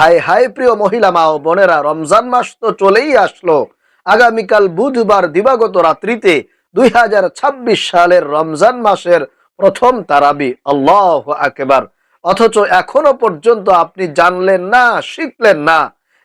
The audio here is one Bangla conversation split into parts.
হাই হাই প্রিয় মহিলা মা ও বোনেরা, রমজান মাস তো চলেই আসলো। আগামীকাল বুধবার দিবাগত রাত্রিতে 2026 সালের রমজান মাসের প্রথম তারাবি। আল্লাহু আকবার। অথচ এখনো পর্যন্ত আপনি জানলেন না, শিখলেন না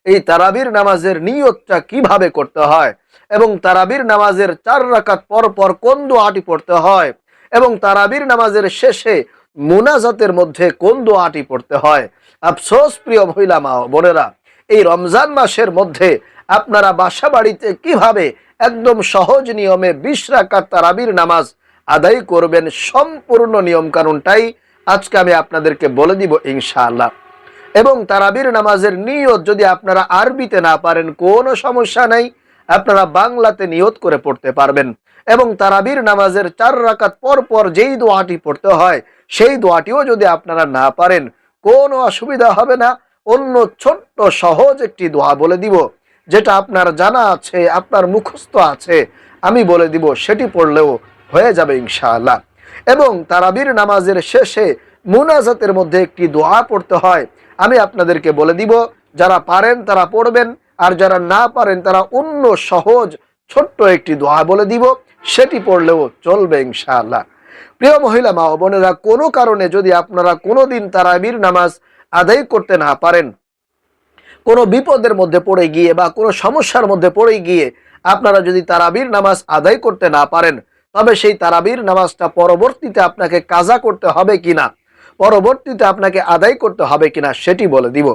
এই তারাবির নামাজের নিয়তটা কিভাবে করতে হয়, এবং তারাবির নামাজের 4 রাকাত পর পর কোন দোয়াটি পড়তে হয়, এবং তারাবির নামাজের শেষে মুনাজাতের মধ্যে কোন দোয়াটি পড়তে হয়। আফসোস প্রিয় মহিলা মা ও বোনেরা, এই রমজান মাসের মধ্যে আপনারা বাসা বাড়িতে কিভাবে একদম সহজ নিয়মে 20 রাকাত তারাবির নামাজ আদায় করবেন, সম্পূর্ণ নিয়ম কানুনটাই আজকে আমি আপনাদেরকে বলে দিব ইনশাআল্লাহ। এবং তারাবির নামাজের নিয়ত যদি আপনারা আরবিতে না পারেন কোনো সমস্যা নেই, আপনারা বাংলাতে নিয়ত করে পড়তে পারবেন। এবং তারাবির নামাজের 4 রাকাত পর পর যেই দোয়াটি পড়তে হয় সেই দোয়াটিও যদি আপনারা না পারেন কোনো অসুবিধা হবে না। অন্য ছোট্ট সহজ একটি দোয়া বলে দিব, যেটা আপনার জানা আছে, আপনার মুখস্থ আছে, আমি বলে দিব, সেটি পড়লেও হয়ে যাবে ইনশাআল্লাহ। এবং তারাবির নামাজের শেষে মুনাজাতের মধ্যে একটি দোয়া পড়তে হয়, আমি আপনাদেরকে বলে দিব। যারা পারেন তারা পড়বেন, আর যারা না পারেন তারা অন্য সহজ ছোট্ট একটি দোয়া বলে দিব, সেটি পড়লেও চলবে ইনশাআল্লাহ। প্রিয় মহিলা মা ও বোনেরা, কোনো কারণে যদি আপনারা কোনোদিন তারাবির নামাজ আদায় করতে না পারেন, কোনো বিপদের মধ্যে পড়ে গিয়ে বা কোনো সমস্যার মধ্যে পড়ে গিয়ে আপনারা যদি তারাবির নামাজ আদায় করতে না পারেন, তবে সেই তারাবির নামাজটা পরবর্তীতে আপনাকে কাজা করতে হবে কিনা, পরবর্তীতে আপনাকে আদায় করতে হবে কিনা সেটি বলে দিব।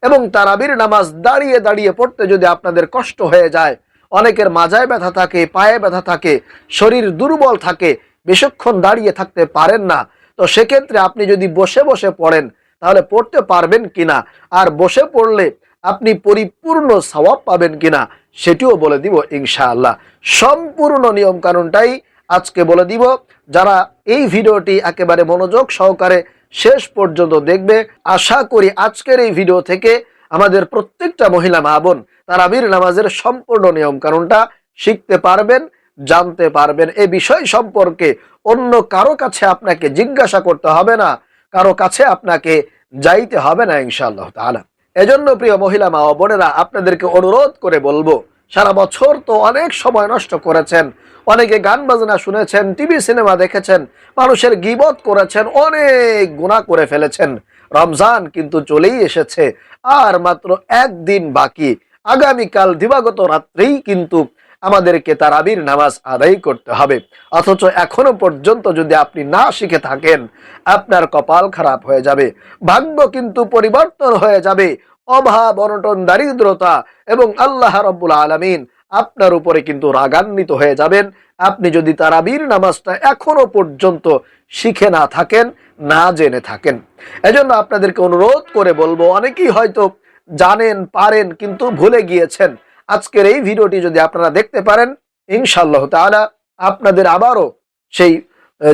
এবং তারাবির নামাজ দাঁড়িয়ে দাঁড়িয়ে পড়তে যদি আপনাদের কষ্ট হয়ে যায়, অনেকের মাজায় ব্যথা থাকে, পায়ে ব্যথা থাকে, শরীর দুর্বল থাকে, বেশিক্ষণ দাঁড়িয়ে থাকতে পারেন না, তো সেক্ষেত্রে আপনি যদি বসে বসে পড়েন তাহলে পড়তে পারবেন কিনা, আর বসে পড়লে আপনি পরিপূর্ণ সওয়াব পাবেন কিনা সেটিও বলে দিব ইনশাআল্লাহ। সম্পূর্ণ নিয়ম কানুনটাই আজকে বলে দিব। যারা এই ভিডিওটি একেবারে মনোযোগ সহকারে শেষ পর্যন্ত দেখবে, আশা করি আজকের এই ভিডিও থেকে আমাদের প্রত্যেকটা মহিলা মা বোন তারাবির নামাজের সম্পূর্ণ নিয়ম কানুনটা শিখতে পারবেন, জানতে পারবেন। এই বিষয় সম্পর্কে অন্য কারো কাছে আপনাকে জিজ্ঞাসা করতে হবে না, কারো কাছে আপনাকে যাইতে হবে না ইনশাআল্লাহ তাআলা। এজন্য প্রিয় মহিলা মা ও বোনেরা, আপনাদেরকে অনুরোধ করে বলবো, সারা বছর তো অনেক সময় নষ্ট করেছেন, অনেকে গান বাজনা শুনেছেন, টিভি সিনেমা দেখেছেন, মানুষের গীবত করেছেন, অনেক গুনাহ করে ফেলেছেন। রমজান কিন্তু চলেই এসেছে, আর মাত্র একদিন বাকি। আগামীকাল দিবাগত রাত্রেই কিন্তু আমাদেরকে তারাবির নামাজ আদায় করতে হবে। অথচ এখনো পর্যন্ত যদি আপনি না শিখে থাকেন, আপনার কপাল খারাপ হয়ে যাবে, ভাগ্য কিন্তু পরিবর্তন হয়ে যাবে। অভাব, অনটন, দারিদ্রতা এবং আল্লাহ রাব্বুল আলামিন আপনার উপরে কিন্তু রাগান্বিত হয়ে যাবেন, আপনি যদি তারাবির নামাজটা এখনো পর্যন্ত শিখে না থাকেন, না জেনে থাকেন। এজন্য আপনাদেরকে অনুরোধ করে বলবো, অনেকেই হয়তো জানেন, পারেন, কিন্তু ভুলে গিয়েছেন। আজকের এই ভিডিওটি যদি আপনারা দেখতে পারেন, ইনশাআল্লাহ তাআলা আপনাদের আবারও সেই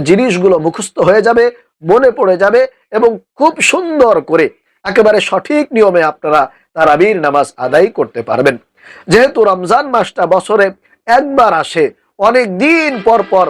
জিনিসগুলো মুখস্থ হয়ে যাবে, মনে পড়ে যাবে, এবং খুব সুন্দর করে একেবারে সঠিক নিয়মে আপনারা তারাবির নামাজ আদায় করতে পারবেন। যেহেতু রমজান মাসটা বছরে একবার আসে, অনেক দিন পর পর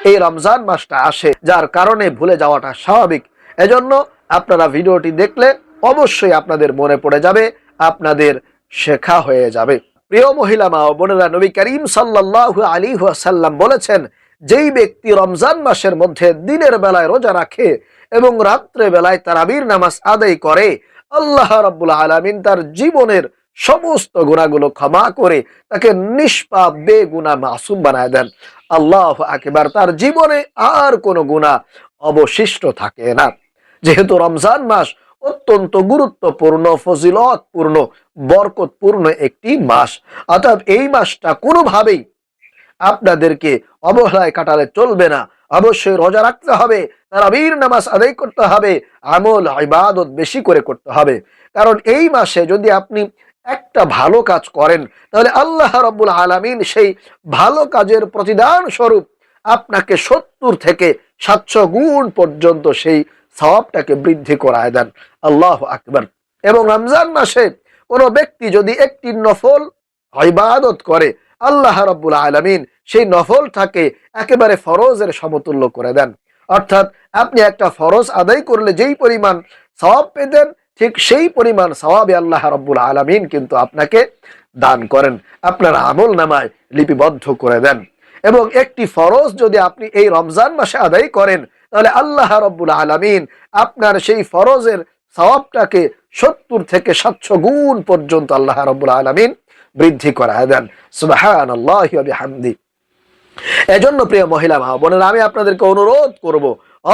এই রমজান মাসটা আসে, যার কারণে ভুলে যাওয়াটা স্বাভাবিক। এজন্য আপনারা ভিডিওটি দেখলে অবশ্যই আপনাদের মনে পড়ে যাবে, আপনাদের শেখা হয়ে যাবে। প্রিয় মহিলা মা ও বোনেরা, নবী করিম সাল্লাল্লাহু আলাইহি ওয়াসাল্লাম বলেছেন, যেই ব্যক্তি রমজান মাসের মধ্যে দিনের বেলায় রোজা রাখে এবং রাত্রে বেলায় তারাবির নামাজ আদায় করে, আল্লাহ রাব্বুল আলামিন তার জীবনের সমস্ত গুনাহগুলো ক্ষমা করে তাকে নিষ্পাপ বেগুনাহ মাসুম বানায় দেন। আল্লাহু আকবার। তার জীবনে আর কোনো গুনাহ অবশিষ্ট থাকে না। যেহেতু রমজান মাস অত্যন্ত গুরুত্বপূর্ণ, ফজিলতপূর্ণ, বরকতপূর্ণ একটি মাস, অর্থাৎ এই মাসটা কোনোভাবেই আপনাদেরকে অবহেলায় কাটালে চলবে না। অবশ্যই রোজা রাখতে হবে, তারাবির নামাজ আদায় করতে হবে, আমল ইবাদত বেশি করে করতে হবে। কারণ এই মাসে যদি আপনি একটা ভালো কাজ করেন, তাহলে আল্লাহ রাব্বুল আলামিন সেই ভালো কাজের প্রতিদান স্বরূপ আপনাকে 70 থেকে 700 গুণ পর্যন্ত সেই সওয়াবটাকে বৃদ্ধি করায় দেন। আল্লাহু আকবার। এবং রমজান মাসে কোনো ব্যক্তি যদি একটি নফল ইবাদত করে, আল্লাহ রাব্বুল আলামিন সেই নফলটাকে একেবারে ফরজের সমতুল্য করে দেন। অর্থাৎ আপনি একটা ফরজ আদায় করলে যেই পরিমাণ সওয়াব পেতেন, ঠিক সেই পরিমাণ সওয়াবে আল্লাহ রাব্বুল আলামিন কিন্তু আপনাকে দান করেন, আপনার আমল নামায় লিপিবদ্ধ করে দেন। এবং একটি ফরজ যদি আপনি এই রমজান মাসে আদায় করেন, তাহলে আল্লাহ রাব্বুল আলামিন আপনার সেই ফরজের সওয়াবটাকে 70 থেকে 700 গুণ পর্যন্ত আল্লাহ রাব্বুল আলামিন বৃদ্ধি করায় দেন। সুবহানাল্লাহি ওয়া বিহামদি। এজন্য প্রিয় মহিলা মা বোনেরা, আমি আপনাদেরকে অনুরোধ করব,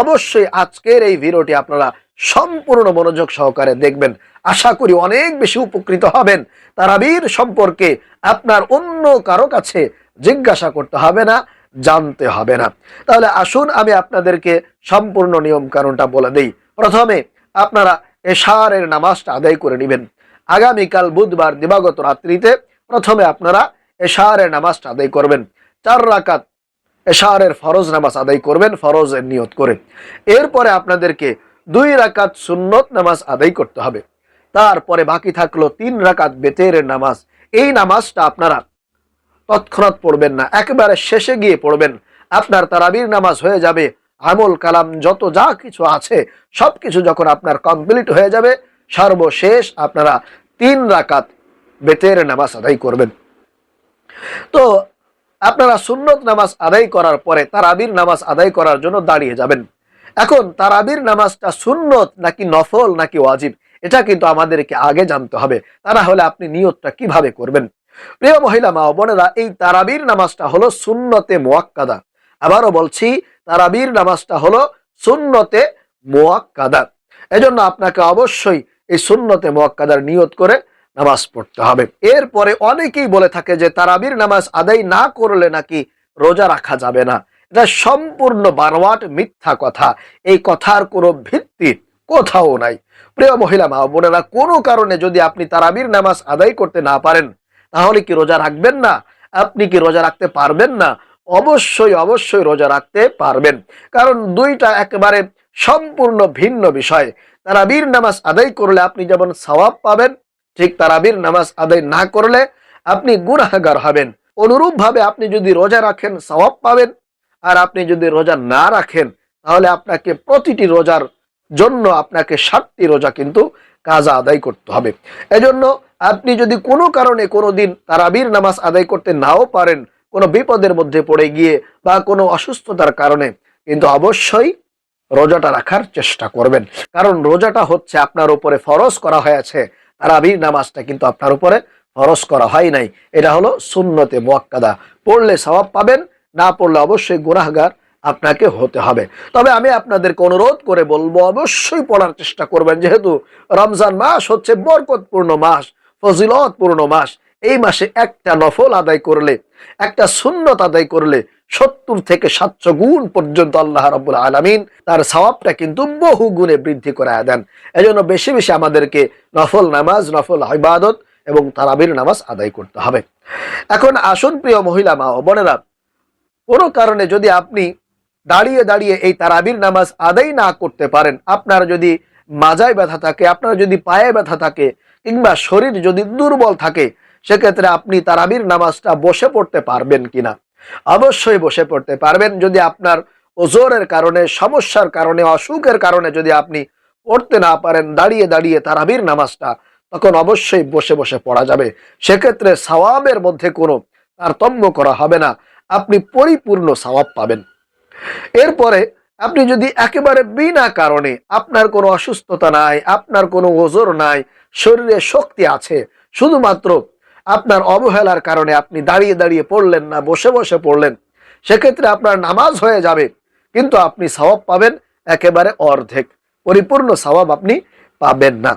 অবশ্যই আজকের এই ভিডিওটি আপনারা সম্পূর্ণ মনোযোগ সহকারে দেখবেন। আশা করি অনেক বেশি উপকৃত হবেন। তারাবির সম্পর্কে আপনার অন্য কারো কাছে জিজ্ঞাসা করতে হবে না, জানতে হবে না। তাহলে আসুন আমি আপনাদেরকে সম্পূর্ণ নিয়ম কানুনটা বলে দেই। প্রথমে আপনারা এশারের নামাজটা আদায় করে নেবেন। আগামীকাল বুধবার দিবাগত রাত্রিতে প্রথমে আপনারা এশারের নামাজটা আদায় করবেন। 4 রাকাত এশারের ফরজ নামাজ আদায় করবেন ফরজের নিয়ত করে। এরপরে আপনাদেরকে 2 রাকাত সুন্নত নামাজ আদায় করতে হবে। তারপরে বাকি থাকলো 3 রাকাত বেতেরের নামাজ। এই নামাজটা আপনারা তৎক্ষণাৎ পড়বেন না, একেবারে শেষে গিয়ে পড়বেন। আপনার তারাবির নামাজ হয়ে যাবে, আমল কালাম যত যা কিছু আছে সবকিছু যখন আপনার কমপ্লিট হয়ে যাবে, সর্বশেষ আপনারা 3 রাকাত বেতেরের নামাজ আদায় করবেন। তো আপনারা সুন্নত নামাজ আদায় করার পরে তারাবির নামাজ আদায় করার জন্য দাঁড়িয়ে যাবেন। এখন তারাবির নামাজটা সুন্নত নাকি নফল নাকি ওয়াজিব, এটা কিন্তু আমাদেরকে আগে জানতে হবে। তা না হলে আপনি নিয়তটা কিভাবে করবেন? প্রিয় মহিলা মা বোনেরা, এই তারাবির নামাজটা হলো সুন্নতে মুআক্কাদা। আবারও বলছি, তারাবির নামাজটা হলো সুন্নতে মুআক্কাদা। এজন্য আপনাকে অবশ্যই এই সুন্নতে মুআক্কাদার নিয়ত করে নামাজ পড়তে হবে। এরপরে অনেকেই বলে থাকে যে তারাবির নামাজ আদায় না করলে নাকি রোজা রাখা যাবে না। এটা সম্পূর্ণ বানোয়াট মিথ্যা কথা। এই কথার কোনো ভিত্তি কোথাও নাই। প্রিয় মহিলা মা বোনেরা, কোনো কারণে যদি আপনি তারাবির নামাজ আদায় করতে না পারেন, তাহলে কি রোজা রাখবেন না? আপনি কি রোজা রাখতে পারবেন না? অবশ্যই অবশ্যই রোজা রাখতে পারবেন। কারণ দুইটা একেবারে সম্পূর্ণ ভিন্ন বিষয়। তারাবির নামাজ আদায় করলে আপনি যেমন সওয়াব পাবেন, ঠিক তারাবির নামাজ আদায় না করলে আপনি গুনাহগার হবেন। অনুরূপভাবে আপনি যদি রোজা রাখেন সওয়াব পাবেন, আর আপনি যদি রোজা না রাখেন তাহলে আপনাকে প্রতিটি রোজার জন্য আপনাকে 60টি রোজা কিন্তু কাজা আদায় করতে হবে। এজন্য আপনি যদি কোনো কারণে কোনো দিন তারাবির নামাজ আদায় করতে নাও পারেন, কোনো বিপদের মধ্যে পড়ে গিয়ে বা কোনো অসুস্থতার কারণে, কিন্তু অবশ্যই রোজাটা রাখার চেষ্টা করবেন। কারণ রোজাটা হচ্ছে আপনার উপরে ফরজ করা হয়েছে, তারাবির নামাজটা কিন্তু আপনার উপরে ফরজ করা হয় নাই। এটা হলো সুন্নতে মুআক্কাদা। পড়লে সওয়াব পাবেন, না পড়লে অবশ্যই গুনাহগার আপনাকে হতে হবে। তবে আমি আপনাদেরকে অনুরোধ করে বলবো, অবশ্যই পড়ার চেষ্টা করবেন। যেহেতু রমজান মাস হচ্ছে বরকতপূর্ণ মাস, ফজিলতপূর্ণ মাস। এই মাসে একটা নফল আদায় করলে, একটা সুন্নত আদায় করলে 70 থেকে 700 গুণ পর্যন্ত আল্লাহ রাব্বুল আলামিন তার সওয়াবটা কিন্তু বহু গুণে বৃদ্ধি করে দেন। এজন্য বেশি বেশি আমাদেরকে নফল নামাজ, নফল ইবাদত এবং তারাবির নামাজ আদায় করতে হবে। এখন আসুন প্রিয় মহিলা মা ও বোনেরা, কোনো কারণে যদি আপনি দাঁড়িয়ে দাঁড়িয়ে এই তারাবির নামাজ আদায় না করতে পারেন, আপনার যদি মাজায় ব্যথা থাকে, আপনার যদি পায়ে ব্যথা থাকে, কিংবা শরীর যদি দুর্বল থাকে, সেক্ষেত্রে আপনি তারাবির নামাজটা বসে পড়তে পারবেন কিনা? অবশ্যই বসে পড়তে পারবেন। যদি আপনার ওজোরের কারণে, সমস্যার কারণে, অসুখের কারণে যদি আপনি পড়তে না পারেন দাঁড়িয়ে দাঁড়িয়ে তারাবির নামাজটা, তখন অবশ্যই বসে বসে পড়া যাবে। সেক্ষেত্রে সওয়াবের মধ্যে কোনো তারতম্য করা হবে না, আপনি পরিপূর্ণ সওয়াব পাবেন। এরপরে আপনি যদি একেবারে বিনা কারণে, আপনার কোনো অসুস্থতা নাই, আপনার কোনো ওজর নাই, শরীরে শক্তি আছে, শুধুমাত্র আপনার অবহেলার কারণে আপনি দাঁড়িয়ে দাঁড়িয়ে পড়লেন না, বসে বসে পড়লেন, সেক্ষেত্রে আপনার নামাজ হয়ে যাবে, কিন্তু আপনি সওয়াব পাবেন একেবারে অর্ধেক, পরিপূর্ণ সওয়াব আপনি পাবেন না।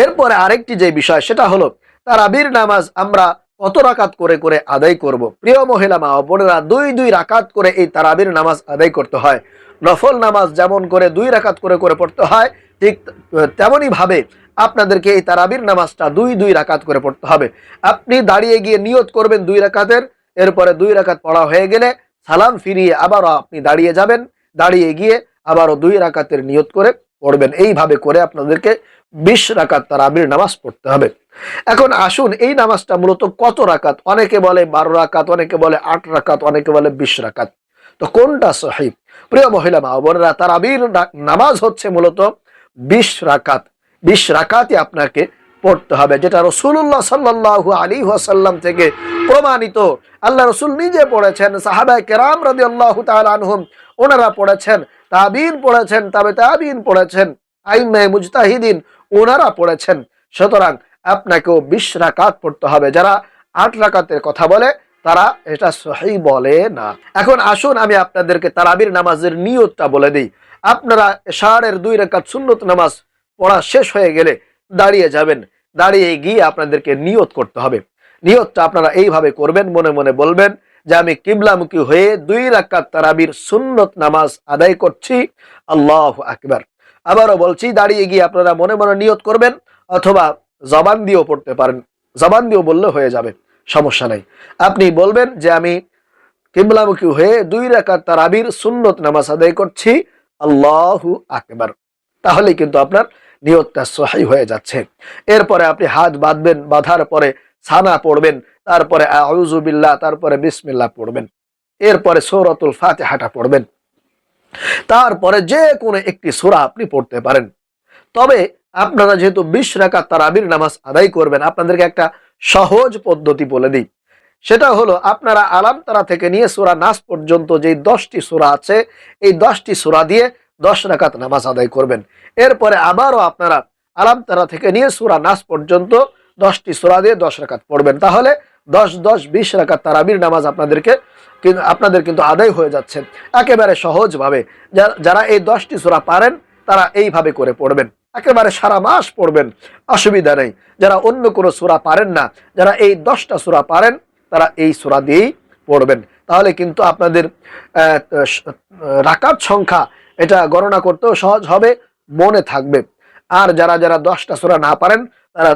এরপরে আরেকটি যে বিষয়, সেটা হলো তারাবির নামাজ আমরা কত রাকাত করে করে আদায় করব। প্রিয় মহিলা মা ও বোনেরা, 2 রাকাত করে এই তারাবির নামাজ আদায় করতে হয়। নফল নামাজ যেমন করে 2 রাকাত করে করে পড়তে হয়, ঠিক তেমনই ভাবে আপনাদেরকে এই তারাবির নামাজটা 2 রাকাত করে পড়তে হবে। আপনি দাঁড়িয়ে গিয়ে নিয়ত করবেন 2 রাকাতের, এরপরে 2 রাকাত পড়া হয়ে গেলে সালাম ফিরিয়ে আবারও আপনি দাঁড়িয়ে যাবেন, দাঁড়িয়ে গিয়ে আবারও 2 রাকাতের নিয়ত করে পড়বেন। এইভাবে করে আপনাদেরকে 20 রাকাত তারাবির নামাজ পড়তে হবে। এখন আসুন, এই নামাজটা মূলত কত রাকাত? অনেকে বলে 12 রাকাত, অনেকে বলে 8 রাকাত, অনেকে বলে 20 রাকাত। তো কোনটা সহিহ? প্রিয় মহিলা মা বোনেরা, তারাবির নামাজ হচ্ছে মূলত 20 রাকাত। 20 রাকাতই আপনাকে পড়তে হবে, যেটা রাসূলুল্লাহ সাল্লাল্লাহু আলাইহি ওয়াসাল্লাম থেকে প্রমাণিত। আল্লাহ রাসূল নিজে পড়েছেন, সাহাবায়ে কেরাম রাদিয়াল্লাহু তাআলা আনহুম ওনারা পড়েছেন, তাবিঈন পড়েছেন, তাবে তাবিঈন পড়েছেন, আইম্মায়ে মুজতাহিদিন ওনারা পড়েছেন। সুতরাং আপনাকেও 20 রাকাত পড়তে হবে। যারা 8 রাকাতের কথা বলে তারা এটা সহিহ বলে না। এখন আসুন আমি আপনাদেরকে তারাবির নামাজের নিয়তটা বলে দিই। আপনারা এশারের 2 রাকাত সুন্নত নামাজ পড়া শেষ হয়ে গেলে দাঁড়িয়ে যাবেন। দাঁড়িয়ে গিয়ে আপনাদেরকে নিয়ত করতে হবে। নিয়তটা আপনারা এইভাবে করবেন, মনে মনে বলবেন যে আমি কিবলামুখী হয়ে 2 রাকাত তারাবির সুন্নত নামাজ আদায় করছি, আল্লাহু আকবার। আবারও বলছি, দাঁড়িয়ে গিয়ে আপনারা মনে মনে নিয়ত করবেন, অথবা জবান দিয়েও পড়তে পারেন, জবান দিয়েও বললে হয়ে যাবে, সমস্যা নাই। আপনি বলবেন যে আমি কিবলামুখী হয়ে 2 রাকাত তারাবির সুন্নত নামাজ আদায় করছি, আল্লাহু আকবার। তাহলে কিন্তু আপনার নিয়তটা সহিহ হয়ে যাচ্ছে। এরপরে আপনি হাত বাঁধবেন, বাঁধার পরে সানা পড়বেন, তারপরে আউযু বিল্লাহ, তারপরে বিসমিল্লাহ পড়বেন, এরপরে সূরাতুল ফাতিহাটা পড়বেন, তারপরে যে কোনো একটি সূরা আপনি পড়তে পারেন। তবে আপনারা যেহেতু 20 রাকাত তারাবির নামাজ আদায় করবেন, আপনাদেরকে একটা সহজ পদ্ধতি বলে দিই। সেটা হলো, আপনারা আলাম তারা থেকে নিয়ে সূরা নাস পর্যন্ত যে 10টি সূরা আছে, এই 10টি সূরা দিয়ে 10 রাকাত নামাজ আদায় করবেন। এরপরে আবারও আপনারা আলাম তারা থেকে নিয়ে সূরা নাস পর্যন্ত 10টি সূরা দিয়ে 10 রাকাত পড়বেন। তাহলে 10 10 20 রাকাত তারাবির নামাজ আপনাদের কিন্তু আদায় হয়ে যাচ্ছে একেবারে সহজভাবে। যারা এই 10টি সূরা পারেন তারা এইভাবে করে পড়বেন, একেবারে সারা মাস পড়বেন, অসুবিধা নেই। যারা অন্য কোনো সূরা পারেন না, যারা এই 10টা সূরা পারেন তারা এই সূরা দিয়েই পড়বেন। তাহলে কিন্তু আপনাদের রাকাত সংখ্যা এটা গণনা করতেও সহজ হবে, মনে থাকবে। আর যারা যারা 10টা সূরা না পারেন তারা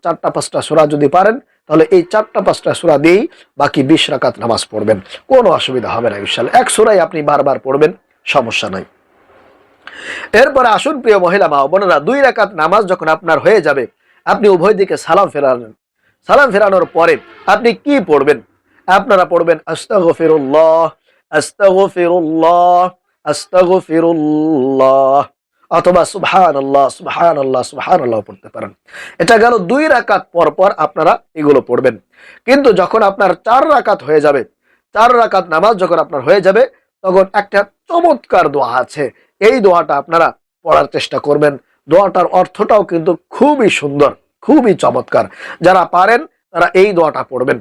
4টা 5টা সূরা যদি পারেন, তাহলে এই 4টা 5টা সূরা দিয়েই বাকি 20 রাকাত নামাজ পড়বেন, কোনো অসুবিধা হবে না ইনশাআল্লাহ। এক সূরাই আপনি বারবার পড়বেন, সমস্যা নাই। এরপরে আসুন প্রিয় মহিলা মা বোনেরা, 2 রাকাত নামাজ যখন আপনার হয়ে যাবে, আপনি উভয় দিকে সালাম ফেরালেন। সালাম ফেরানোর পরে আপনি কি পড়বেন? আপনারা পড়বেন আস্তাগফিরুল্লাহ, আস্তাগফিরুল্লাহ, আস্তাগফিরুল্লাহ, অথবা সুবহানাল্লাহ, সুবহানাল্লাহ, সুবহানাল্লাহ পড়তে পারেন। এটা গেল 2 রাকাত পর পর আপনারা এগুলো পড়বেন। কিন্তু যখন আপনার 4 রাকাত হয়ে যাবে, 4 রাকাত নামাজ যখন আপনার হয়ে যাবে, তখন একটা চমৎকার দোয়া আছে। এই দোয়াটা আপনারা পড়ার চেষ্টা করবেন। দোয়াটার অর্থটাও কিন্তু খুবই সুন্দর, খুবই চমৎকার। যারা পারেন তারা এই দোয়াটা পড়বেন।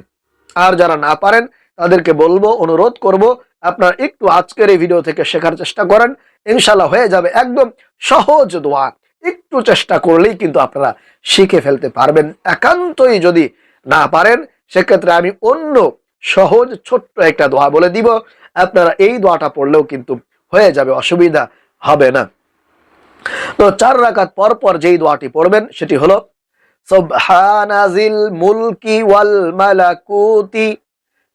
আর যারা না পারেন তাদেরকে বলবো, অনুরোধ করব, আপনারা একটু আজকের এই ভিডিও থেকে শেখার চেষ্টা করেন, ইনশাআল্লাহ হয়ে যাবে। একদম সহজ দোয়া, একটু চেষ্টা করলেই কিন্তু আপনারা শিখে ফেলতে পারবেন। একান্তই যদি না পারেন, সেক্ষেত্রে আমি অন্য সহজ ছোট্ট একটা দোয়া বলে দিব, আপনারা এই দোয়াটা পড়লেও কিন্তু হয়ে যাবে, অসুবিধা হবে না। তো 4 রাকাত পর পর যেই দোয়াটি পড়বেন সেটি হলো সুবহানাজিল মুলকি ওয়াল মালাকুতি,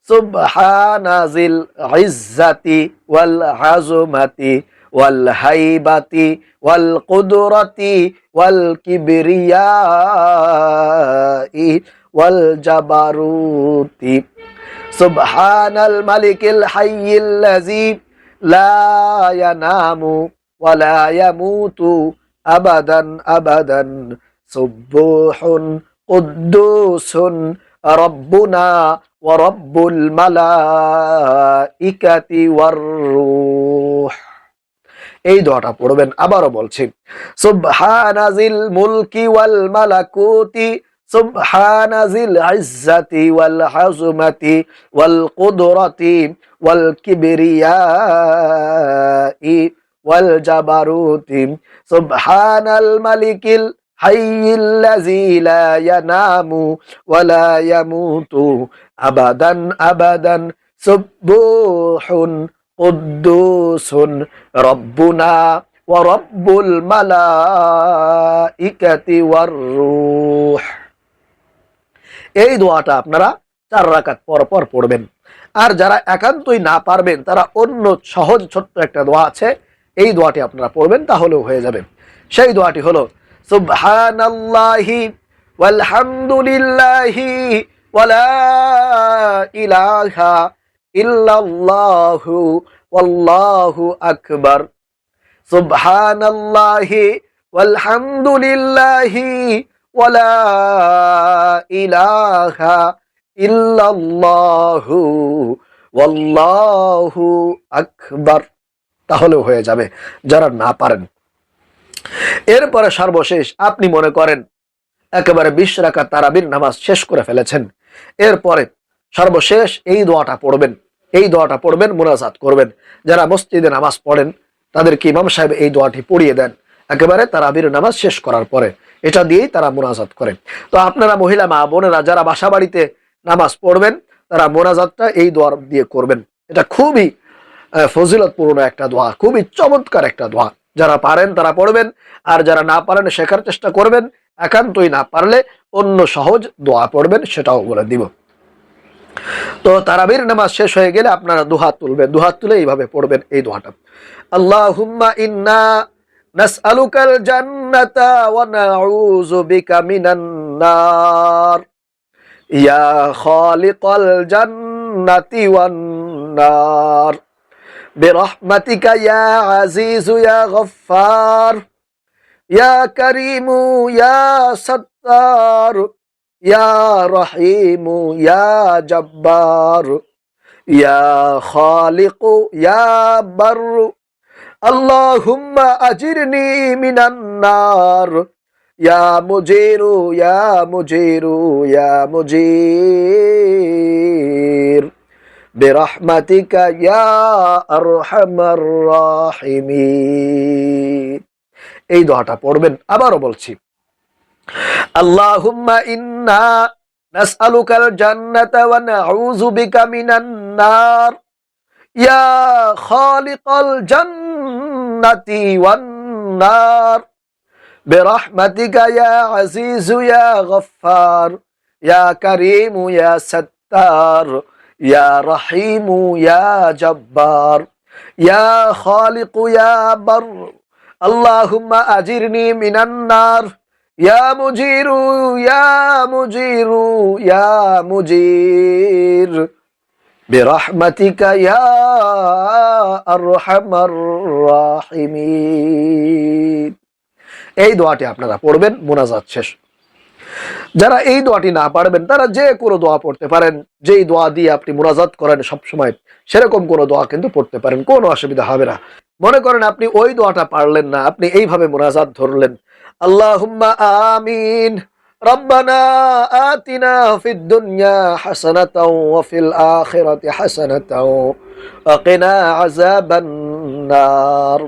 সুবহানাজিল ইজ্জাতি ওয়াল আযমাতি ওয়াল হাইবাতি ওয়াল কুদরাতি ওয়াল কিবরিয়াই ওয়াল জাবারুতি, সুবহানাল মালিকিল হাইয়িল্লাযী লা ইয়ানামু ওয়া লা ইয়ামুতু আবাদান আবাদান, সুবহুন কুদ্দুসুন রব্বুনা ওয়া রব্বুল মালাইকাতি ওয়ার রূহ। এই দোয়াটা পড়বেন। আবারও বলছি, সুবহানাজিল মুলকি ওয়াল মালাকুতি, সুবহানাজিল ইজ্জাতি ওয়াল আযমাতি ওয়াল কুদরাতি ওয়াল কিবরিয়াই ওয়াল জাবারুতি, সুবহানাল মালিকিল হাইয়িল্লাযী লা ইয়ানামু ওয়া লা ইয়ামুতু আবাদান আবাদান, সুবহুন কুদ্দুসুন রব্বুনা ওয়া রব্বুল মালাইকাতি ওয়ার রূহ। এই দোয়াটা আপনারা 4 রাকাত পর পর পড়বেন। আর যারা একান্তই না পারবেন, তারা অন্য সহজ ছোট্ট একটা দোয়া আছে, এই দোয়াটি আপনারা পড়বেন, তাহলেও হয়ে যাবে। সেই দোয়াটি হলো সুবহানাল্লাহি ওয়াল হামদুলিল্লাহি ওয়া লা ইলাহা ইল্লাল্লাহু ওয়াল্লাহু আকবার, সুবহানাল্লাহি ওয়ালহামদুলিল্লাহি ওয়ালা ইলাহা ইল্লাল্লাহু ওয়াল্লাহু আকবার, তাহলেও হয়ে যাবে যারা না পারেন। এরপরে সর্বশেষ আপনি মনে করেন একেবারে 20 রাকাত তারাবির নামাজ শেষ করে ফেলেছেন, এরপরে সর্বশেষ এই দোয়াটা পড়বেন, এই দোয়াটা পড়বেন, মুনাজাত করবেন। যারা মসজিদে নামাজ পড়েন তাদেরকে ইমাম সাহেব এই দোয়াটি পড়িয়ে দেন একেবারে তারাবির নামাজ শেষ করার পরে, এটা দিয়েই তারা মুনাজাত করেন। তো আপনারা মহিলা মা বোনেরা যারা বাসা বাড়িতে নামাজ পড়বেন তারা মুনাজাতটা এই দোয়া দিয়ে করবেন। এটা খুবই ফজিলতপূর্ণ একটা দোয়া, খুবই চমৎকার একটা দোয়া। যারা পারেন তারা পড়বেন, আর যারা না পারেন শেখার চেষ্টা করবেন, একান্তই না পারলে অন্য সহজ দোয়া পড়বেন, সেটাও বলে দিব। তো তারাবির নামাজ শেষ হয়ে গেলে আপনারা দুহাত তুলবেন, দুহাত তুলে এইভাবে পড়বেন এই দোয়াটা, আল্লাহুম্মা ইন্না নাসআলুকাল জান্নাতা ওয়া নাউযু বিকা মিনান নার ইয়া খালিকাল জান্নাতি ওয়ান নার বিরহমাতিকা ইয়া আজিজু ইয়া গফফার ইয়া কারীমু ইয়া সাত্তার ইয়া রহিমু ইয়া জব্বার ইয়া খালিকু ইয়া বাররু আল্লাহুম্মা আজিরনি মিনান নার ইয়া মুজিরু ইয়া মুজিরু ইয়া মুজির বিরহমাতিকা ইয়া আরহামার রাহিমিন। এই দোয়াটা পড়বেন। আবারও বলছি, আল্লাহুম্মা ইন্না নাসআলুকাল জান্নাতা ওয়া নাউযু বিকা মিনান নার ইয়া খালিকাল জান্নাতি ওয়ান নার বিরহমাতিকা ইয়া আজিজু ইয়া গফফার ইয়া কারীমু ইয়া সাত্তার ইয়া রহিমু ইয়া জব্বার ইয়া খালিকু ইয়া বার আল্লাহুম্মা আজিরনি মিনান নার ইয়া মুজিরু ইয়া মুজিরু ইয়া মুজির বিরহমাতিকা ইয়া আরহামার রাহিমিন। এই দোয়াটি আপনারা পড়বেন মুনাজাত শেষ। যারা এই দোয়াটি না পারবেন তারা যে কোনো দোয়া পড়তে পারেন, যেই দোয়া দিয়ে আপনি মুনাজাত করেন সবসময় সেরকম কোনো দোয়া কিন্তু পড়তে পারেন, কোনো অসুবিধা হবে না। মনে করেন আপনি ওই দোয়াটা পারলেন না, আপনি এইভাবে মুনাজাত ধরলেন, আল্লাহুম্মা আমিন রব্বানা আতিনা ফিদ দুনিয়া হাসানাতাও ওয়া ফিল আখিরাতি হাসানাতাও ওয়া কিনা আযাবান নার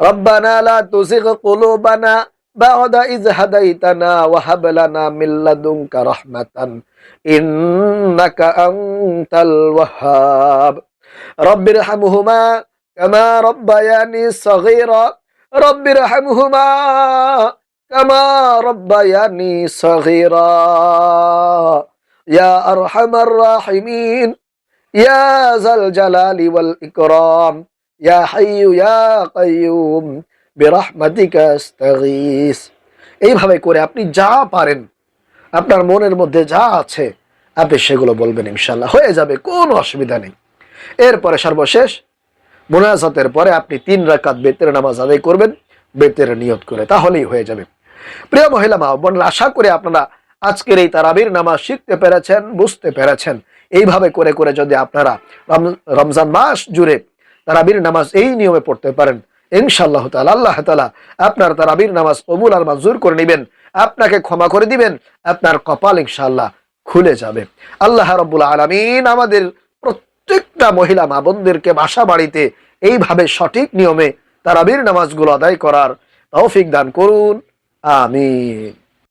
রব্বানা লা তুযিগ কুলুবানা বা'দা ইয হাদাইতানা ওয়া হাব লানা মিন লাদুনকা রাহমাতান ইন্নাকা আনতাল ওয়াহ্হাব রব্বিরহামহুমা কামা রব্বায়ানি সগীরা রব্বিরহামহুমা কামা রব্বায়ানি সগীরা ইয়া আরহামার রাহিমিন ইয়া যাল জালালি ওয়াল ইকরাম ইয়া হাইয়্যু ইয়া কাইয়্যুম বিরহমাতিকা আস্তাগীস। এইভাবে করে আপনি যা পারেন, আপনার মনের মধ্যে যা আছে আপনি সেগুলো বলবেন, ইনশাআল্লাহ হয়ে যাবে, কোনো অসুবিধা নেই। এরপরে সর্বশেষ মুনাজাতের পরে আপনি 3 রাকাত বেতের নামাজ আদায় করবেন বেতের নিয়ত করে, তাহলেই হয়ে যাবে। প্রিয় মহিলা মা বোন, আশা করি আপনারা আজকের এই তারাবির নামাজ শিখতে পেরেছেন, বুঝতে পেরেছেন। এইভাবে করে করে যদি আপনারা রমজান মাস জুড়ে তারাবির নামাজ এই নিয়মে পড়তে পারেন, ইনশাআল্লাহ তাআলা আল্লাহ তাআলা আপনার তারাবির নামাজ কবুল আর মঞ্জুর করে নেবেন, আপনাকে ক্ষমা করে দিবেন, আপনার কপাল ইনশাআল্লাহ খুলে যাবে। আল্লাহ রাব্বুল আলামিন আমাদের প্রত্যেকটা মহিলা মা বোনদেরকে বাসা বাড়িতে এইভাবে সঠিক নিয়মে তারাবির নামাজগুলো আদায় করার তৌফিক দান করুন, আমিন।